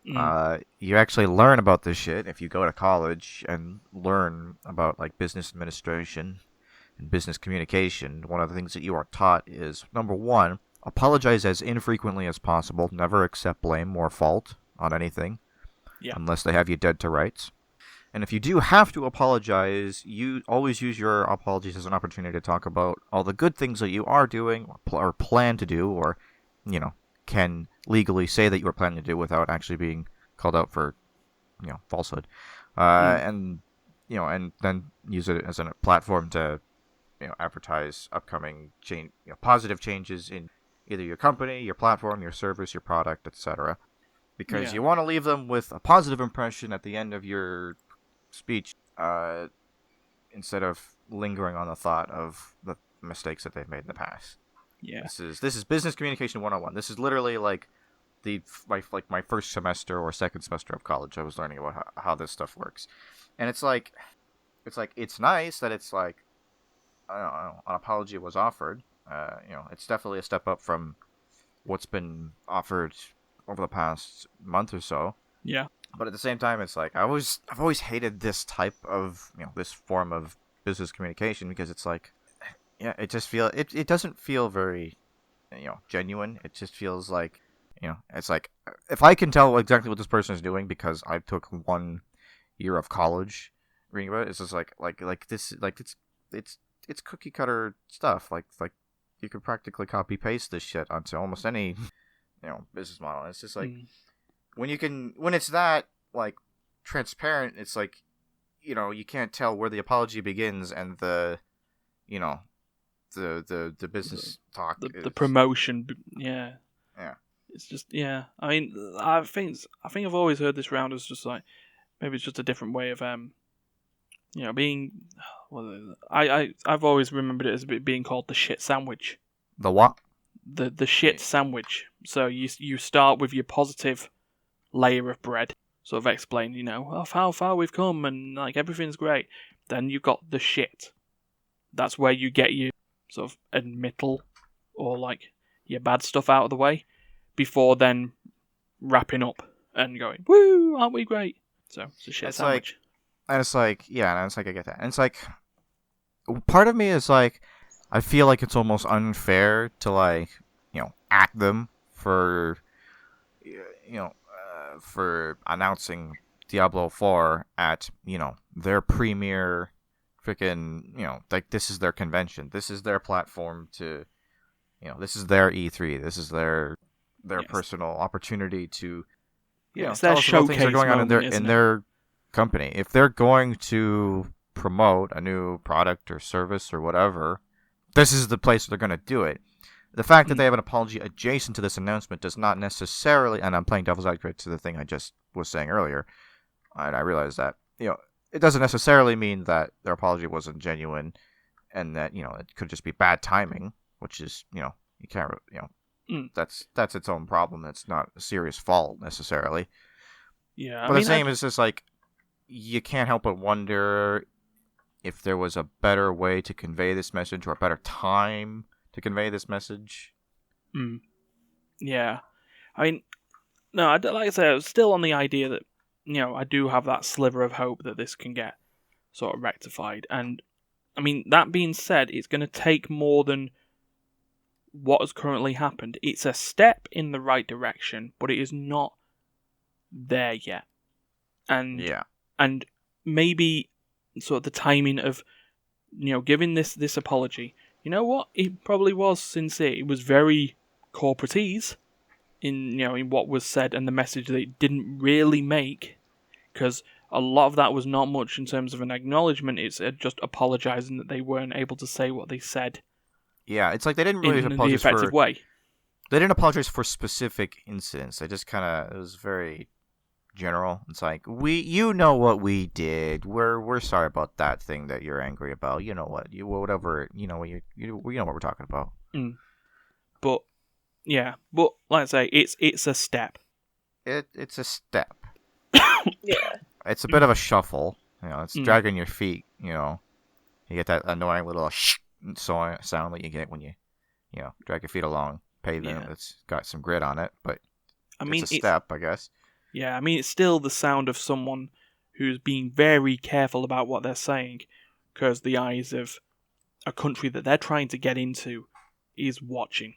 You actually learn about this shit if you go to college and learn about like business administration and business communication. One of the things that you are taught is, number one, apologize as infrequently as possible. Never accept blame or fault on anything, unless they have you dead to rights. And if you do have to apologize, you always use your apologies as an opportunity to talk about all the good things that you are doing or plan to do, or can legally say that you are planning to do without actually being called out for falsehood. And then use it as a platform to advertise upcoming positive changes in either your company, your platform, your service, your product, etc. Because you want to leave them with a positive impression at the end of your speech. uh, instead of lingering on the thought of the mistakes that they've made in the past. Yeah. This is business communication 101. This is literally like my first semester or second semester of college. I was learning about how this stuff works, and it's nice that it's like, I don't know, an apology was offered. It's definitely a step up from what's been offered over the past month or so. Yeah. But at the same time, it's like I've always hated this type of this form of business communication, because it's like, yeah, it doesn't feel very genuine. It just feels like, it's like, if I can tell exactly what this person is doing because I took 1 year of college reading about it, it's just like this, like it's cookie cutter stuff. Like you could practically copy paste this shit onto almost any business model. And it's just like, when it's that like transparent, it's like, you can't tell where the apology begins and the the business talk, the promotion. Yeah. Yeah. It's just, yeah. I mean, I think I've always heard this round as just like, maybe it's just a different way of being. Well, I've always remembered it as being called the shit sandwich. The what? The shit sandwich. So you start with your positive layer of bread, sort of explain, of how far we've come and like everything's great. Then you've got the shit. That's where you get your sort of admittal or like your bad stuff out of the way, before then wrapping up and going, woo, aren't we great? So it's a shit sandwich. And it's like, yeah, and it's like, I get that. And it's like, part of me is like, I feel like it's almost unfair to like, at them for, for announcing Diablo 4 at, their premier freaking, like, this is their convention. This is their platform to, this is their E3. This is their personal opportunity to, it's tell their us about things that are showcase going on moment, in their company. If they're going to promote a new product or service or whatever, this is the place they're going to do it. The fact that they have an apology adjacent to this announcement does not necessarily, and I'm playing devil's advocate to the thing I just was saying earlier, and I realized that, it doesn't necessarily mean that their apology wasn't genuine, and that, it could just be bad timing, which is, you can't, that's its own problem. That's not a serious fault necessarily. Yeah, but the same is just like, you can't help but wonder if there was a better way to convey this message, or a better time to convey this message. Yeah. I mean, no, like I said, I was still on the idea that, I do have that sliver of hope that this can get sort of rectified. And, I mean, that being said, it's going to take more than what has currently happened. It's a step in the right direction, but it is not there yet. And and maybe sort of the timing of, giving this apology. You know what? It probably was sincere. It was very corporatese in in what was said and the message that it didn't really make, because a lot of that was not much in terms of an acknowledgement. It's just apologizing that they weren't able to say what they said. Yeah, it's like they didn't really in apologize the effective way. They didn't apologize for specific incidents. They just it was very general. It's like, you know what we did. We're sorry about that thing that you're angry about. You know what, whatever. You know what we're talking about. But yeah, but like I say, it's a step. It's a step. Yeah. It's a bit of a shuffle. It's dragging your feet. You get that annoying little sound that you get when you drag your feet along pavement that's got some grit on it. But it's a step, I guess. Yeah, I mean, it's still the sound of someone who's being very careful about what they're saying, because the eyes of a country that they're trying to get into is watching.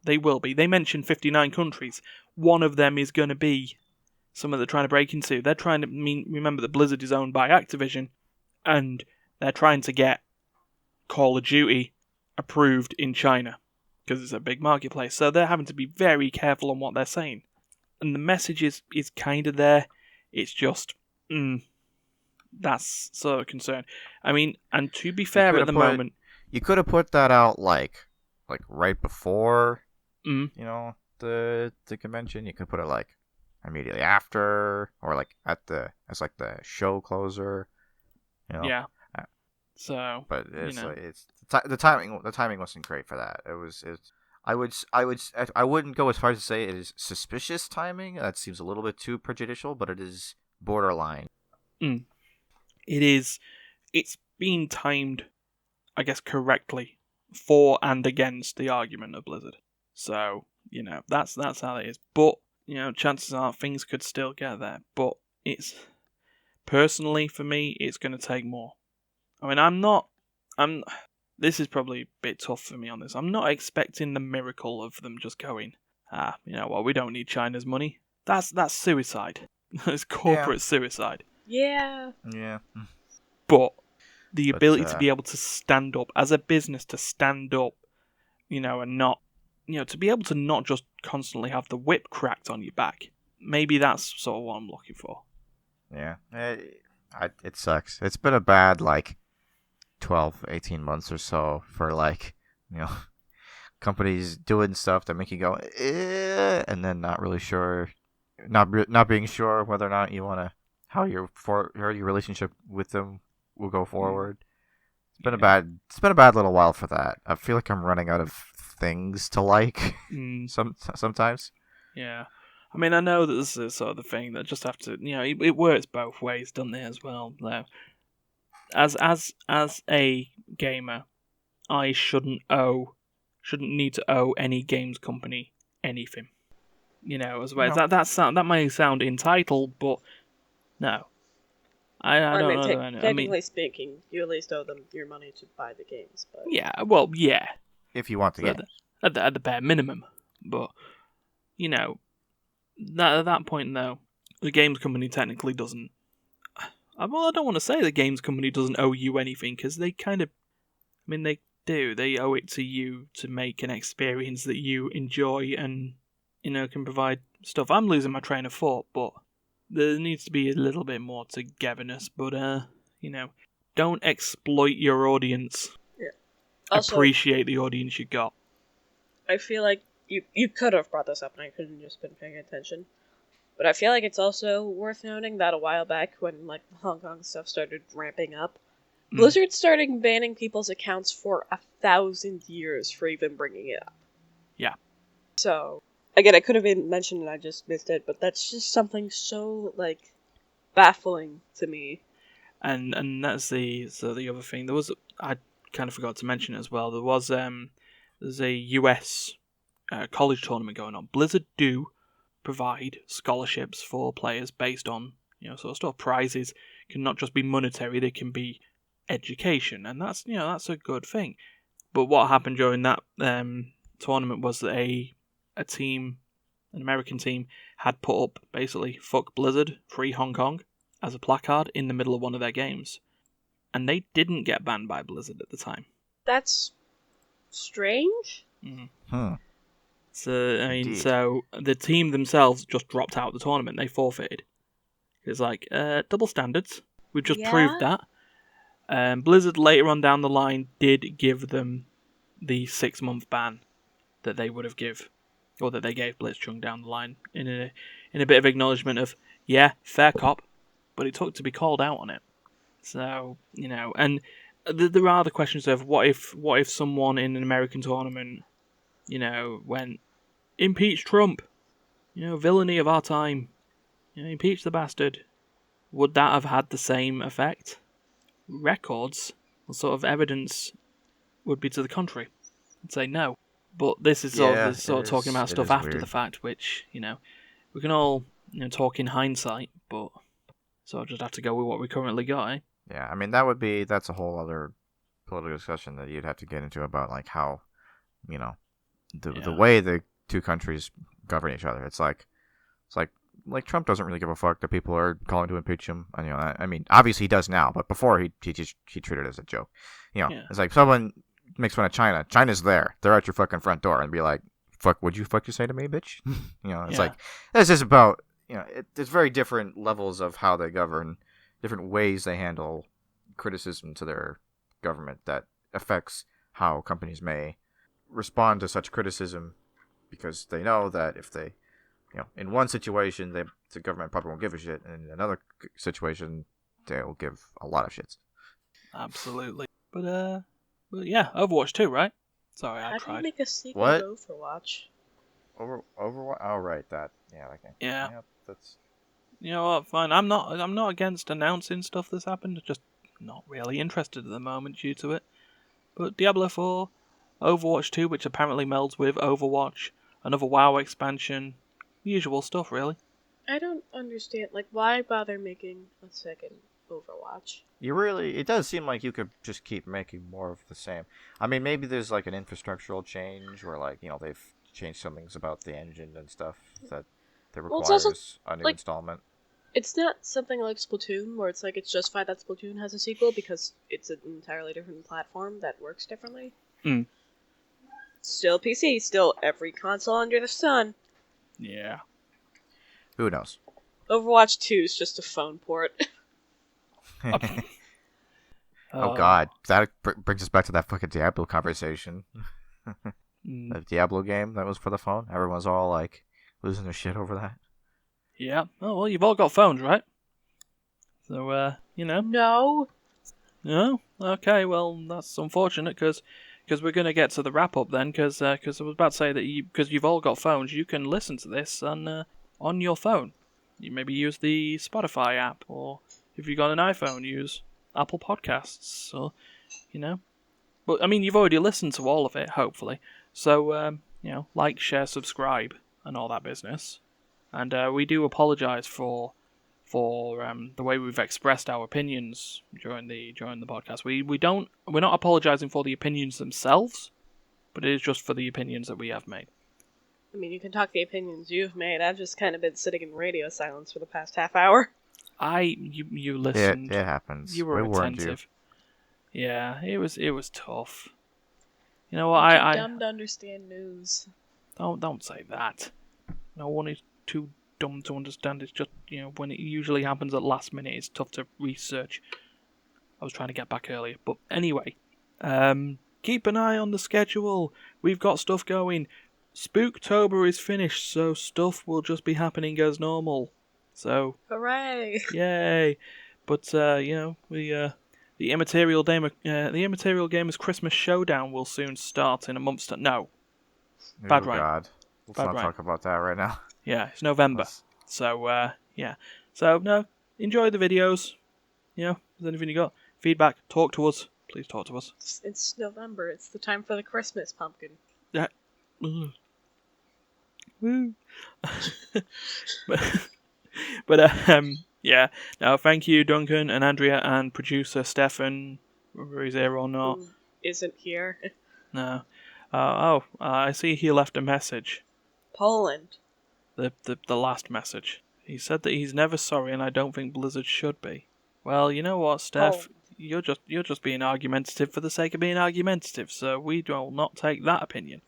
They will be. They mentioned 59 countries. One of them is going to be someone they're trying to break into. They're trying to remember that Blizzard is owned by Activision, and they're trying to get Call of Duty approved in China, because it's a big marketplace. So they're having to be very careful on what they're saying. And the message is kind of there. It's just, that's sort of a concern. I mean, and to be fair, at the moment, you could have put that out like right before, the convention. You could put it like immediately after, or like as the show closer. You know? Yeah. Uh, So, But it's you know. like the timing wasn't great for that. I wouldn't go as far as to say it is suspicious timing. That seems a little bit too prejudicial, but it is borderline. It is. It's been timed, I guess, correctly for and against the argument of Blizzard. So, that's how it is. But, chances are things could still get there. But it's, personally, for me, it's going to take more. I mean, this is probably a bit tough for me on this. I'm not expecting the miracle of them just going, we don't need China's money. That's suicide. It's corporate suicide. Yeah. Yeah. But the But, ability to be able to stand up as a business, to stand up, and not, to be able to not just constantly have the whip cracked on your back. Maybe that's sort of what I'm looking for. Yeah. It sucks. It's been a bad 12, 18 months or so for companies doing stuff that make you go, and then not really sure, not being sure whether or not you want to, how your relationship with them will go forward. It's been a bad little while for that. I feel like I'm running out of things to like sometimes. Yeah. I mean, I know that this is sort of the thing that just have to, it works both ways, doesn't it, as well? Now, as a gamer, I shouldn't need to owe any games company anything. As well. No. That might sound entitled, but no. I don't know. Technically speaking, you at least owe them your money to buy the games. But yeah, well, yeah. If you want to get at the bare minimum, but at that point though, the games company technically doesn't. Well, I don't want to say the games company doesn't owe you anything because they kind of. I mean, they do. They owe it to you to make an experience that you enjoy and can provide stuff. I'm losing my train of thought, but there needs to be a little bit more togetherness. But don't exploit your audience. Yeah. Also, appreciate the audience you got. I feel like you could have brought this up and I could have just been paying attention. But I feel like it's also worth noting that a while back when the Hong Kong stuff started ramping up, Blizzard started banning people's accounts for 1,000 years for even bringing it up. Yeah. So, again, I could have been mentioned and I just missed it, but that's just something so, baffling to me. And that's the other thing. There was, I kind of forgot to mention it as well, there's a US college tournament going on. Blizzard do provide scholarships for players based on, sort of stuff. Prizes can not just be monetary, they can be education, and that's a good thing. But what happened during that tournament was that an American team, had put up basically "Fuck Blizzard, Free Hong Kong" as a placard in the middle of one of their games, and they didn't get banned by Blizzard at the time. That's strange. Mm-hmm. So the team themselves just dropped out of the tournament. They forfeited. It's double standards. We've just proved that. Blizzard later on down the line did give them the 6-month ban that they would have that they gave Blitzchung down the line in a bit of acknowledgement of fair cop, but it took to be called out on it. So and there are the questions of what if someone in an American tournament went impeach Trump, villainy of our time, impeach the bastard. Would that have had the same effect? Records or sort of evidence would be to the contrary. I'd say no. But this is sort of talking about stuff after the fact, which, we can all talk in hindsight, but so I'll just have to go with what we currently got, eh? Yeah, I mean that's a whole other political discussion that you'd have to get into about how, the way the two countries govern each other. It's like Trump doesn't really give a fuck that people are calling to impeach him. I mean, obviously he does now, but before he treated it as a joke. It's like someone makes fun of China. China's there. They're at your fucking front door and be like, "Fuck, what'd you say to me, bitch?" It's like it's just about there's very different levels of how they govern, different ways they handle criticism to their government that affects how companies may respond to such criticism, because they know that if they, in one situation, the government probably won't give a shit, and in another situation, they will give a lot of shits. Absolutely. But yeah, Overwatch 2, right? Sorry, I How do you tried. make a sequel What? to Overwatch? Overwatch. Oh, right, that. Yeah, okay. Yeah. Yep, that's. You know what? Fine. I'm not against announcing stuff that's happened. Just not really interested at the moment due to it. But Diablo 4, Overwatch 2, which apparently melds with Overwatch, another WoW expansion, usual stuff, really. I don't understand. Like, why bother making a second Overwatch? It does seem like you could just keep making more of the same. I mean, maybe there's like an infrastructural change where, like, they've changed some things about the engine and stuff that Well, it's also requires a new like installment. it's not something like Splatoon where it's like it's justified that Splatoon has a sequel because it's an entirely different platform that works differently. Hmm. Still PC, still every console under the sun. Yeah. Who knows? Overwatch 2 is just a phone port. Oh God, that brings us back to that fucking Diablo conversation. Mm. The Diablo game that was for the phone. Everyone's all like losing their shit over that. Yeah. Oh, well, you've all got phones, right? So, No. No? Okay, well, that's unfortunate, because we're going to get to the wrap-up then, because I was about to say that because you've all got phones, you can listen to this on your phone. You maybe use the Spotify app, or if you've got an iPhone, use Apple Podcasts, or, But, I mean, you've already listened to all of it, hopefully. So, like, share, subscribe, and all that business. And we do apologise for the way we've expressed our opinions during the podcast. We're not apologising for the opinions themselves, but it is just for the opinions that we have made. I mean, you can talk the opinions you've made. I've just kind of been sitting in radio silence for the past half hour. You listened. It happens. You were we warned you. attentive. Yeah, it was tough. You know what? I'm too dumb to understand news. Don't say that. No one is too dumb to understand. It's just, when it usually happens at last minute, it's tough to research. I was trying to get back earlier, but anyway, keep an eye on the schedule. We've got stuff going. Spooktober is finished, so stuff will just be happening as normal. So, hooray! Yay! But the Immaterial Gamers Christmas Showdown will soon start in a month's time. No, bad rhyme. God, let's not talk about that right now. Yeah, it's November. So, yeah. So, no, enjoy the videos. If there's anything you got, feedback, talk to us. Please talk to us. It's November. It's the time for the Christmas pumpkin. Yeah. Woo. but yeah. Now, thank you, Duncan and Andrea, and producer Stefan, whether he's here or not. Who isn't here. No. I see he left a message. Poland. The last message. He said that he's never sorry, and I don't think Blizzard should be. Well, you know what, Steph? You're just being argumentative for the sake of being argumentative, so we will not take that opinion.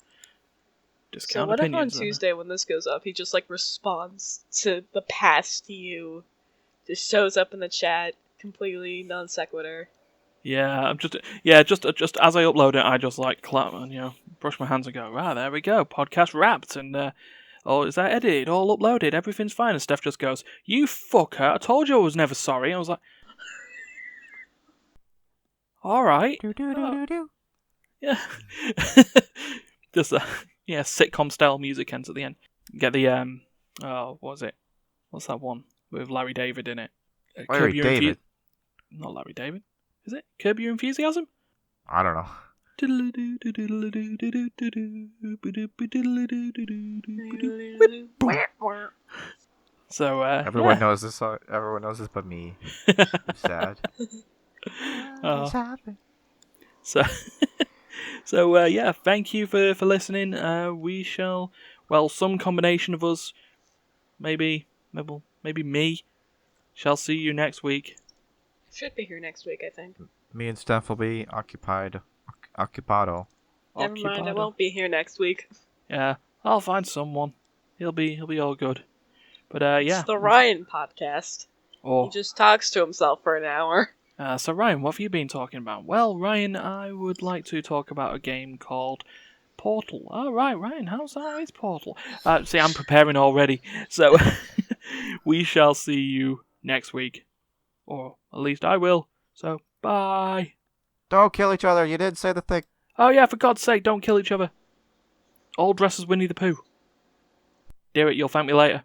So what if on Tuesday when this goes up, he just responds to the past you, just shows up in the chat, completely non sequitur. Yeah, just as I upload it, I just clap and brush my hands and go, there we go, podcast wrapped, and is that edited, all uploaded, everything's fine, and Steph just goes, you fucker, I told you I was never sorry. And I was like, all right. Yeah. Just sitcom style music ends at the end. Get the what was it? What's that one with Larry David in it? Larry David. Not Larry David. Is it Curb Your Enthusiasm? I don't know. So everyone knows this song. Everyone knows this but me. I'm sad. So yeah, thank you for listening. We shall, some combination of us, maybe me, shall see you next week. Should be here next week, I think. Me and Steph will be occupado. Never mind, I won't be here next week. Yeah, I'll find someone. He'll be all good. But yeah, it's the Ryan podcast. He just talks to himself for an hour. So Ryan, what have you been talking about? Well, Ryan, I would like to talk about a game called Portal. Oh, right, Ryan, how is Portal? See, I'm preparing already. So we shall see you next week. Or at least I will. So Bye. Don't kill each other. You didn't say the thing. Oh yeah, for God's sake, don't kill each other. All dress as Winnie the Pooh. Do it, you'll thank me later.